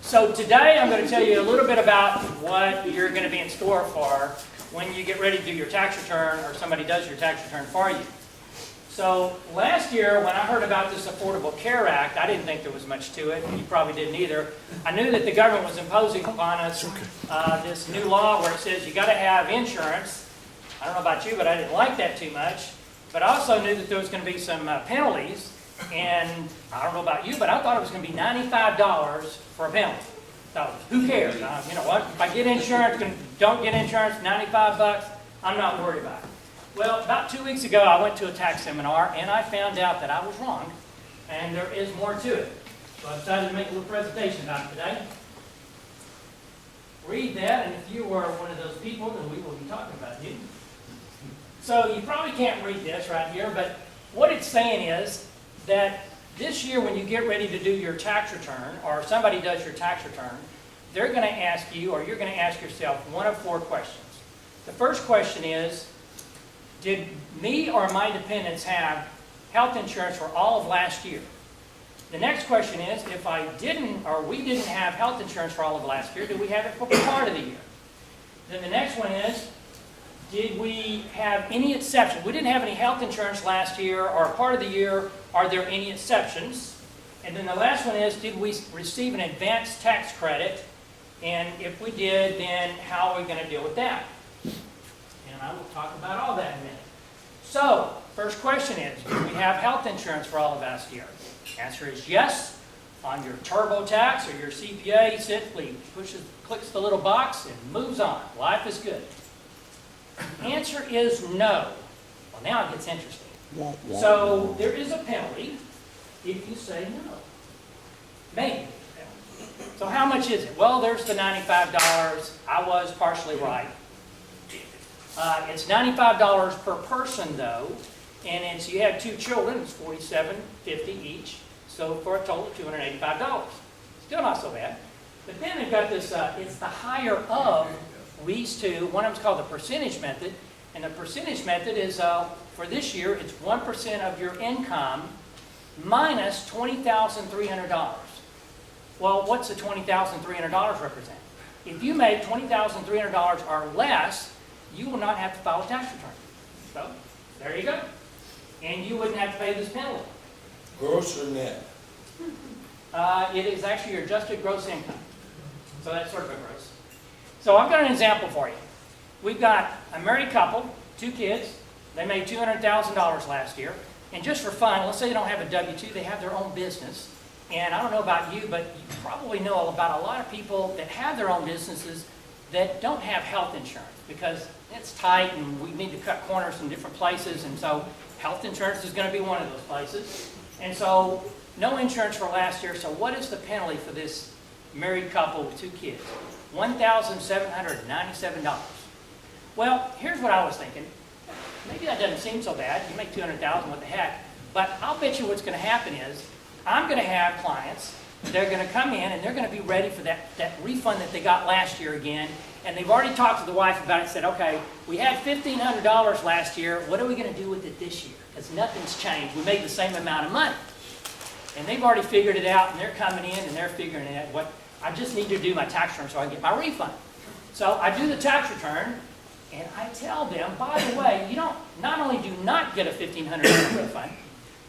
So today I'm going to tell you a little bit about what you're going to be in store for when you get ready to do your tax return or somebody does your tax return for you. So last year when I heard about this Affordable Care Act, I didn't think there was much to it. You probably didn't either. I knew that the government was imposing upon us this new law where it says you got to have insurance. I don't know about you, but I didn't like that too much. But I also knew that there was going to be some penalties. And I don't know about you, but I thought it was going to be $95 for a penalty. So who cares? You know what? If I get insurance, don't get insurance, 95 bucks, I'm not worried about it. Well, about 2 weeks ago, I went to a tax seminar, and I found out that I was wrong, and there is more to it. So I decided to make a little presentation about it today. Read that, and if you were one of those people, then we will be talking about you. So you probably can't read this right here, but what it's saying is that this year when you get ready to do your tax return, or somebody does your tax return, they're going to ask you, or you're going to ask yourself, one of four questions. The first question is, did me or my dependents have health insurance for all of last year? The next question is, if I didn't, or we didn't have health insurance for all of last year, did we have it for part of the year? Then the next one is, did we have any exceptions? We didn't have any health insurance last year or part of the year. Are there any exceptions? And then the last one is, did we receive an advanced tax credit? And if we did, then how are we going to deal with that? And I will talk about all that in a minute. So, first question is, do we have health insurance for all of last year? Answer is yes. On your TurboTax or your CPA, simply clicks the little box and moves on. Life is good. Answer is no. Well, now it gets interesting. So there is a penalty if you say no. Maybe. So how much is it? Well, there's the $95. I was partially right. It's $95 per person, though, and you have two children. It's $47.50 each, so for a total of $285. Still not so bad. But then they've got this. It's the higher of these two. One of them's called the percentage method, and the percentage method is for this year it's 1% of your income minus $20,300. Well, what's the $20,300 represent? If you make $20,300 or less, you will not have to file a tax return. So there you go, and you wouldn't have to pay this penalty. Gross or net? It is actually your adjusted gross income, so that's sort of a gross. So I've got an example for you. We've got a married couple, 2 kids. They made $200,000 last year. And just for fun, let's say they don't have a W-2, they have their own business. And I don't know about you, but you probably know about a lot of people that have their own businesses that don't have health insurance because it's tight and we need to cut corners in different places. And so health insurance is going to be one of those places. And so no insurance for last year. So what is the penalty for this married couple with 2 kids? $1,797. Well, here's what I was thinking. Maybe that doesn't seem so bad. You make $200,000, what the heck? But I'll bet you what's going to happen is I'm going to have clients. They're going to come in and they're going to be ready for that refund that they got last year again. And they've already talked to the wife about it and said, okay, we had $1,500 last year. What are we going to do with it this year? Because nothing's changed. We made the same amount of money. And they've already figured it out, and they're coming in and they're figuring it out. I just need to do my tax return so I can get my refund. So I do the tax return, and I tell them, by the way, you don't not only do not get a $1,500 refund,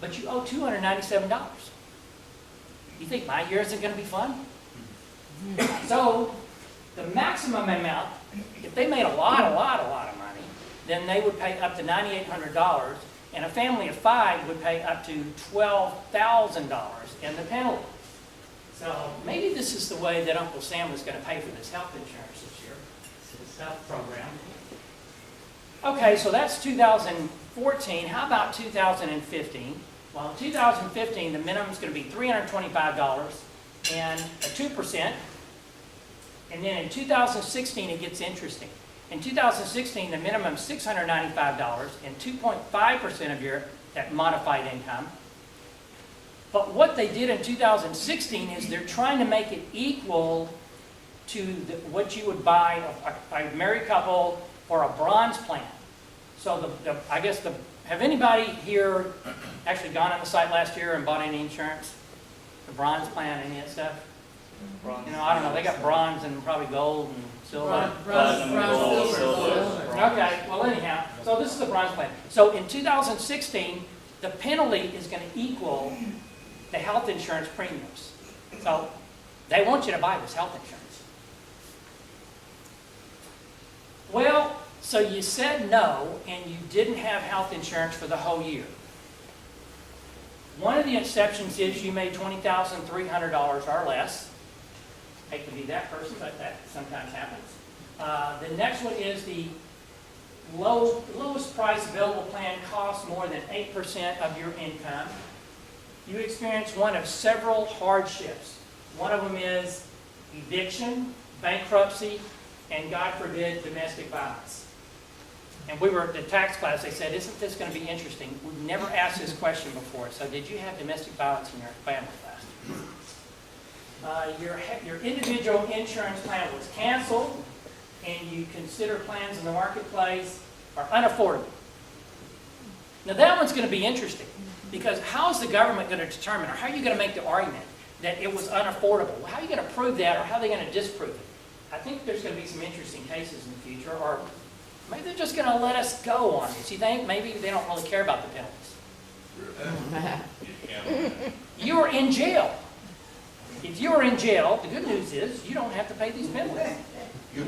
but you owe $297. You think my year isn't going to be fun? So the maximum amount, if they made a lot of money, then they would pay up to $9,800, and a family of 5 would pay up to $12,000 in the penalty. So maybe this is the way that Uncle Sam was going to pay for this health insurance this year, this health program. Okay, so that's 2014. How about 2015? Well, in 2015, the minimum is going to be $325 and a 2%. And then in 2016, it gets interesting. In 2016, the minimum is $695 and 2.5% of your that modified income. But what they did in 2016 is they're trying to make it equal to what you would buy a married couple or a bronze plan. So have anybody here actually gone on the site last year and bought any insurance? The bronze plan, any of that stuff? You know, I don't know, they got bronze and probably gold and silver. Bronze, Gold, silver. Okay, well anyhow, so this is the bronze plan. So in 2016, the penalty is going to equal the health insurance premiums. So they want you to buy this health insurance. Well, so you said no and you didn't have health insurance for the whole year. One of the exceptions is you made $20,300 or less. Hate to be that person, but that sometimes happens. The next one is the lowest price available plan costs more than 8% of your income. You experience one of several hardships. One of them is eviction, bankruptcy, and God forbid, domestic violence. And we were at the tax class, they said, isn't this going to be interesting? We've never asked this question before. So did you have domestic violence in your family class? Your individual insurance plan was canceled, and you consider plans in the marketplace are unaffordable. Now that one's going to be interesting, because how is the government going to determine, or how are you going to make the argument that it was unaffordable? How are you going to prove that, or how are they going to disprove it? I think there's going to be some interesting cases in the future, or maybe they're just going to let us go on this. You think? Maybe they don't really care about the penalties. You are in jail. If you are in jail, the good news is you don't have to pay these penalties.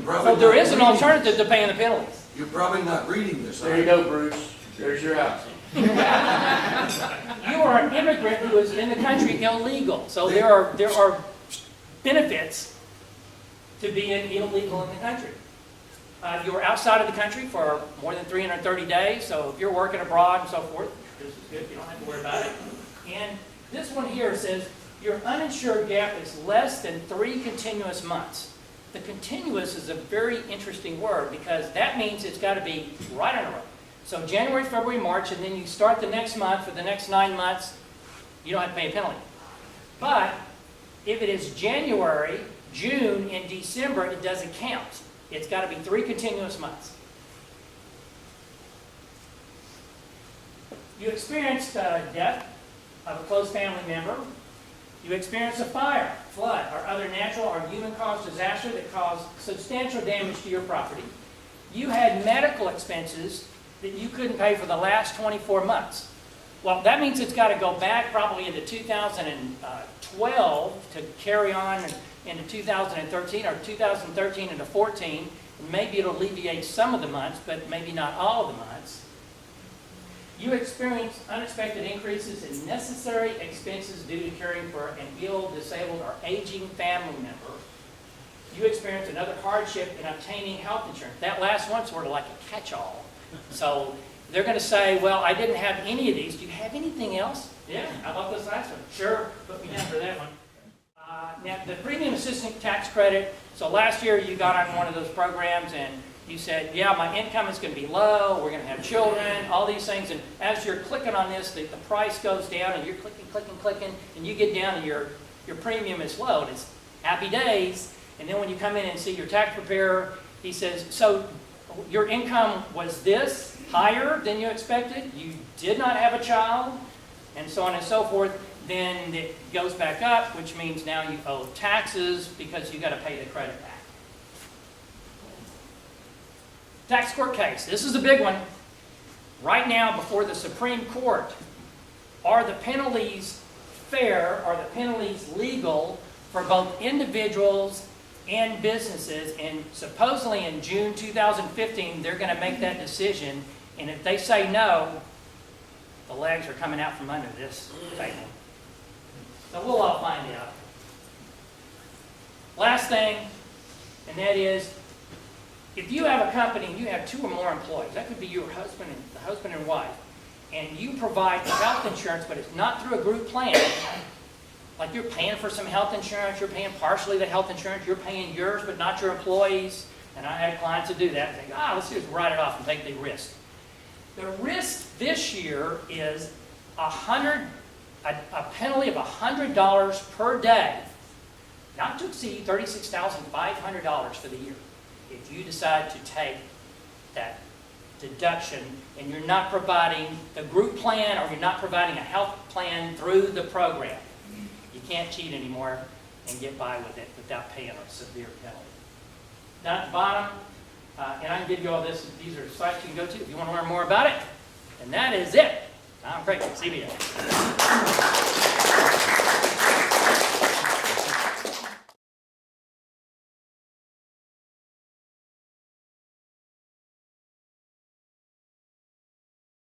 So there is an alternative to paying the penalties. You're probably not reading this. There you go, Bruce. There's your house. You are an immigrant who is in the country illegal. So there are benefits to being illegal in the country. You are outside of the country for more than 330 days. So if you're working abroad and so forth, this is good. You don't have to worry about it. And this one here says your uninsured gap is less than 3 continuous months. The continuous is a very interesting word, because that means it's got to be right on a row. So January, February, March, and then you start the next month for the next 9 months, you don't have to pay a penalty. But if it is January, June, and December, it doesn't count. It's got to be 3 continuous months. You experienced death of a close family member. You experienced a fire, flood, or other natural or human-caused disaster that caused substantial damage to your property. You had medical expenses that you couldn't pay for the last 24 months. Well, that means it's got to go back probably into 2012 to carry on into 2013, or 2013 into 14. Maybe it'll alleviate some of the months, but maybe not all of the months. You experience unexpected increases in necessary expenses due to caring for an ill, disabled, or aging family member. You experience another hardship in obtaining health insurance. That last one's sort of like a catch-all. So they're going to say, well, I didn't have any of these. Do you have anything else? Yeah, how about this last one? Sure, put me down for that one. Now, the premium assistance tax credit. So last year you got on one of those programs and you said, yeah, my income is going to be low, we're going to have children, all these things. And as you're clicking on this, the price goes down and you're clicking, and you get down and your premium is low. And it's happy days. And then when you come in and see your tax preparer, he says, so your income was this higher than you expected, you did not have a child, and so on and so forth. Then it goes back up, which means now you owe taxes because you got to pay the credit back. Tax court case. This is a big one. Right now, before the Supreme Court, are the penalties fair? Are the penalties legal for both individuals and businesses? And supposedly in June 2015, they're going to make that decision. And if they say no, the legs are coming out from under this table. So we'll all find out. Last thing, and that is, if you have a company and you have 2 or more employees, that could be your husband and the husband and wife, and you provide health insurance, but it's not through a group plan. Like you're paying for some health insurance, you're paying partially the health insurance, you're paying yours but not your employees. And I had clients that do that and think, let's just write it off and take the risk. The risk this year is a penalty of $100 per day, not to exceed $36,500 for the year, if you decide to take that deduction and you're not providing the group plan or you're not providing a health plan through the program. You can't cheat anymore. and get by with it without paying a severe penalty. Down at the bottom, and I can give you all this, these are sites you can go to if you want to learn more about it. And that is it. I'm Crayton, CBS.